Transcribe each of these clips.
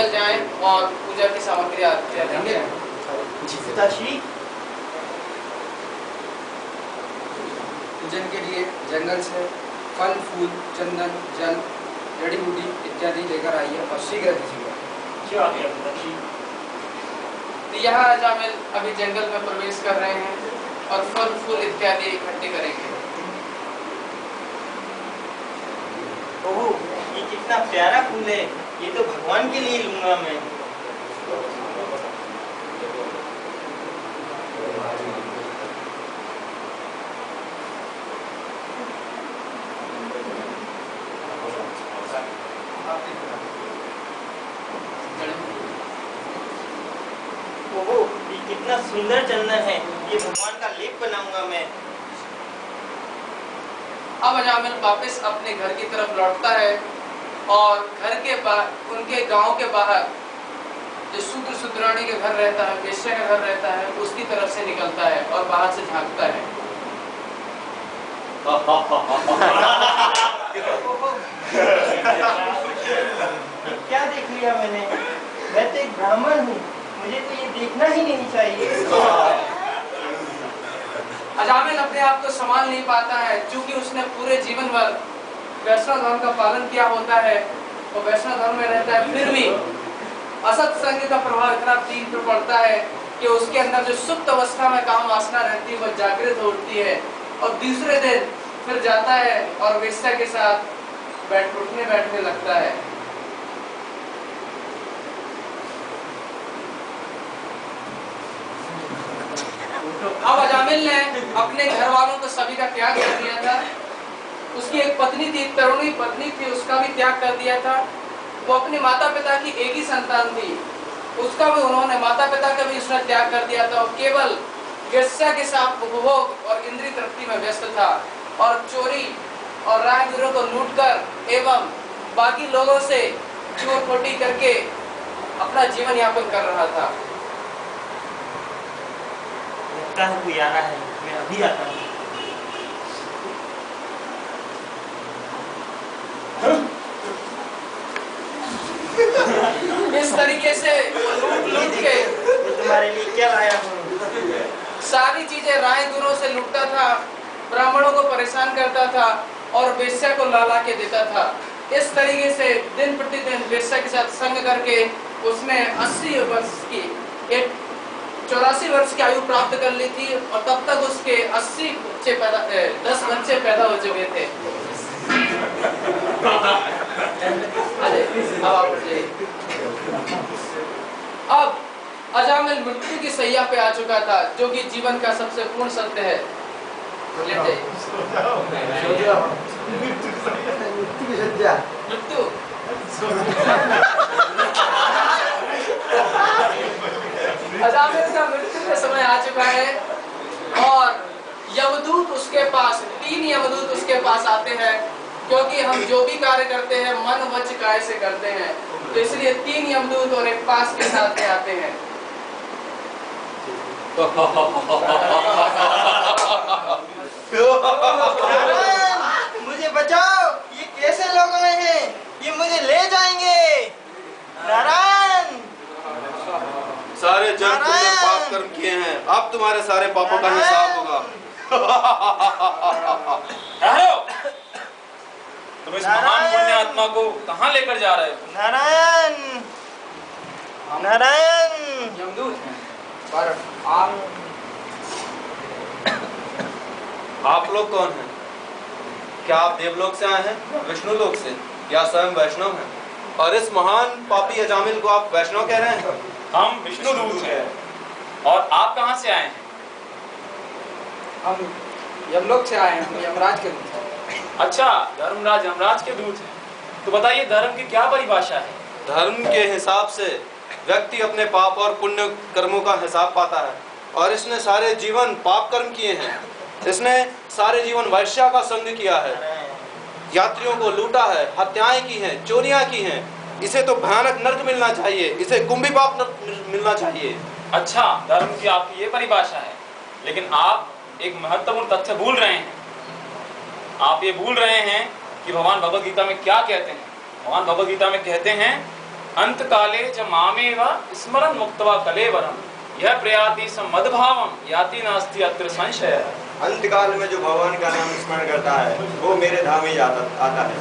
जंगल जाएं और पूजा की सामग्री लेंगे। पिताश्री, पूजन के लिए जंगल से फल फूल चंदन जल जड़ी बूटी इत्यादि लेकर आइए और शीघ्र दीजिएगा। क्यों आ गया पिताश्री? तो यह अजामिल अभी जंगल में प्रवेश कर रहे हैं और फल फूल इत्यादि इकट्ठे करेंगे। ओह, ये कितना प्यारा फूल है, ये तो भगवान के लिए लूंगा मैं। ओहो, ये कितना सुंदर चंदन है, ये भगवान का लेप बनाऊंगा मैं। अब अजामिल वापस अपने घर की तरफ लौटता है और घर के उनके गांव के बाहर जो शूद्र शूद्राणी के घर रहता है, वेश्या का घर रहता है, उसकी तरफ से निकलता है और बाहर से झांकता है। क्या देख लिया मैंने? मैं तो एक ब्राह्मण हूँ, मुझे तो ये देखना ही नहीं चाहिए। अजामिल अपने आप को संभाल नहीं पाता है, क्योंकि उसने पूरे जीवन भर वैष्णव धर्म का पालन किया होता है और वैष्णव धर्म में रहता है, फिर भी असत संग का प्रभाव इतना तीव्र पड़ता है कि उसके अंदर जो सुप्त अवस्था में काम वासना रहती है वह जागृत होती है और दूसरे दिन फिर जाता है और वेश्या के साथ उठने बैठने लगता है। अब अजामिल ने अपने घर वालों को सभी का त्याग कर दिया था। उसकी एक पत्नी थी, तरुणी पत्नी थी, उसका भी त्याग कर दिया था। वो अपने माता पिता की एक ही संतान थी, उसका भी उन्होंने माता पिता का भी उसने त्याग कर दिया था और केवल वेश्या के साथ उपभोग और इंद्रिय तृप्ति में व्यस्त था और चोरी और राहगीरों को लूटकर एवं बाकी लोगों से चोर खोटी करके अपना जीवन यापन कर रहा था। लगता है कोई आ रहा है, मैं अभी आता हूँ। इस तरीके से लूट लूट के तुम्हारे लिए क्या लाया हूँ? सारी चीजें राहगीरों से लूटता था, ब्राह्मणों को परेशान करता था और वेश्या को ला के देता था। इस तरीके से दिन प्रतिदिन वेश्या के साथ संग करके उसने 80 वर्ष की 84 वर्ष की आयु प्राप्त कर ली थी और तब तक उसके 10 बच्चे पैदा हो चुके थे। अब अजामिल मृत्यु की सैया पे आ चुका था, जो कि जीवन का सबसे पूर्ण सत्य है। मृत्यु अजामिल का मृत्यु का समय आ चुका है और यमदूत उसके पास 3 यमदूत उसके पास आते हैं, क्योंकि हम जो भी कार्य करते हैं मन वच काय से करते हैं, तो इसलिए 3 यमदूत और एक पास के साथ में आते हैं। मुझे बचाओ, ये कैसे लोग आए हैं? ये मुझे ले जाएंगे। नारायण! सारे जग तुमने पाप कर्म किए हैं, अब तुम्हारे सारे पापों का हिसाब होगा। तुम इस महान पुण्य आत्मा को कहाँ लेकर जा रहे हो? नारायण! नारायण! यमदूत पर आप लोग कौन हैं? क्या आप देवलोक से आए हैं, विष्णु लोक से, या स्वयं वैष्णव हैं? और इस महान पापी अजामिल को आप वैष्णव कह रहे हैं? हम विष्णु दूत हैं। और आप कहाँ से आए हैं? हम यमलोक से आए हैं, हम यमराज के दूत हैं। अच्छा, धर्मराज यमराज के दूत हैं। तो बताइए, धर्म की क्या परिभाषा है? धर्म के हिसाब से व्यक्ति अपने पाप और पुण्य कर्मों का हिसाब पाता है, और इसने सारे जीवन पाप कर्म किए हैं। इसने सारे जीवन वैश्या का संग किया है, यात्रियों को लूटा है, हत्याएं की हैं, चोरियां की हैं। इसे तो भयानक नरक मिलना चाहिए, इसे कुंभी पाप मिलना चाहिए। अच्छा, धर्म की आपकी ये परिभाषा है, लेकिन आप एक महत्वपूर्ण तथ्य भूल रहे हैं। आप ये भूल रहे हैं कि भगवान भगवद गीता में क्या कहते हैं। भगवान भगवद गीता में कहते हैं अंत काले च मामेव स्मरन् मुक्त्वा कलेवरम यह प्रयाति मदभावम याति नास्ति अत्र संशय। अंतकाल में जो भगवान का नाम स्मरण करता है वो मेरे धाम ही आता है।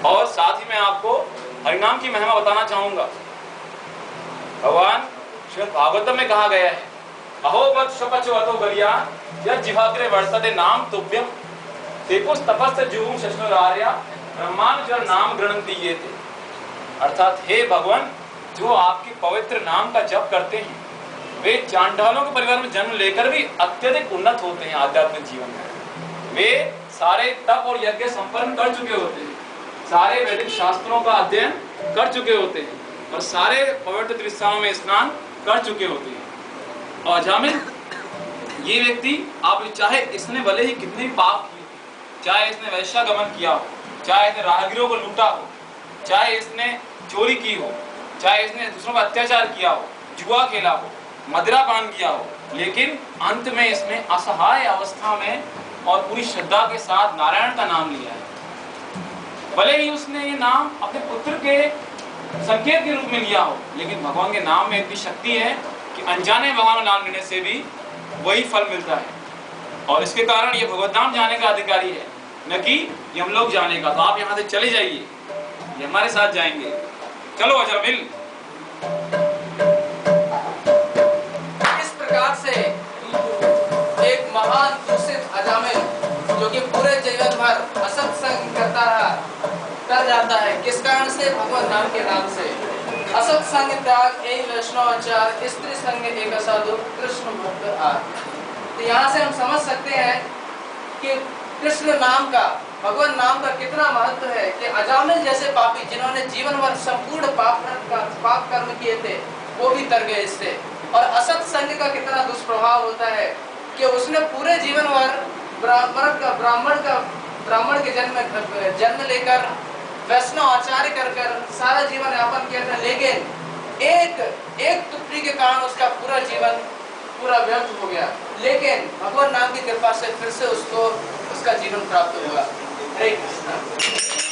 और साथ ही मैं आपको हरिनाम की महिमा बताना चाहूंगा। भगवान श्रीमद् भागवतम में कहा गया है, अहो वत् स्वपचो अतो गलिया यह जिह्वाग्रे वर्तते नाम तुभ्यम तेको तपस्य जुहुम शश्नुरार्या ब्रह्मानुचर नाम गृह्णन्ति ये थे। अर्थात हे भगवान, जो आपके पवित्र नाम का जप करते हैं वे चांडालों के परिवार में जन्म लेकर भी अत्यधिक उन्नत होते हैं आध्यात्मिक जीवन में। वे सारे तप और यज्ञ संपन्न कर चुके होते हैं, सारे वैदिक शास्त्रों का अध्ययन कर चुके होते हैं और सारे पवित्र तीर्थस्थानों में स्नान कर चुके होते हैं। और अजामिल, ये व्यक्ति आप चाहे इसने भले ही कितने भी पाप किए, चाहे इसने वैश्यागमन किया हो, चाहे इसने राहगीरों को लूटा हो, चाहे इसने चोरी की हो, चाहे इसने दूसरों पर अत्याचार किया हो, जुआ खेला हो, मदिरा पान किया हो, लेकिन अंत में इसने असहाय अवस्था में और पूरी श्रद्धा के साथ नारायण का नाम लिया है। भले ही उसने ये नाम अपने पुत्र के संकेत के रूप में लिया हो, लेकिन भगवान के नाम में इतनी शक्ति है कि अनजाने भगवान का नाम लेने से भी वही फल मिलता है। और इसके कारण ये भगवत नाम जाने का अधिकारी है, न कि यमलोक जाने का। तो आप यहाँ से चले जाइए, ये हमारे साथ जाएंगे। चलो अजामिल। इस प्रकार से एक महान दूषित अजामिल जो कि पूरे जीवन भर असत संग करता रहा, कर जाता है। किस कारण से? भगवान नाम के नाम से। असत संग त्याग एक वैष्णवाचार स्त्री संग एक साधु कृष्ण भक्त आर। तो यहाँ से हम समझ सकते हैं कि कृष्ण नाम का, भगवान नाम का कितना महत्व है कि अजामिल जैसे पापी जिन्होंने जीवन भर संपूर्ण पाप कर्म किए थे वो भी तर गए इससे। और असत संग का कितना दुष्प्रभाव होता है कि उसने पूरे जीवन भर ब्राह्मण के जन्म लेकर वैष्णव आचार्य कर सारा जीवन यापन किया था, लेकिन एक तुष्टि के कारण उसका पूरा जीवन पूरा व्यर्थ हो गया। लेकिन भगवान नाम की कृपा से फिर से उसको उसका जीवन प्राप्त हुआ। हरे कृष्ण।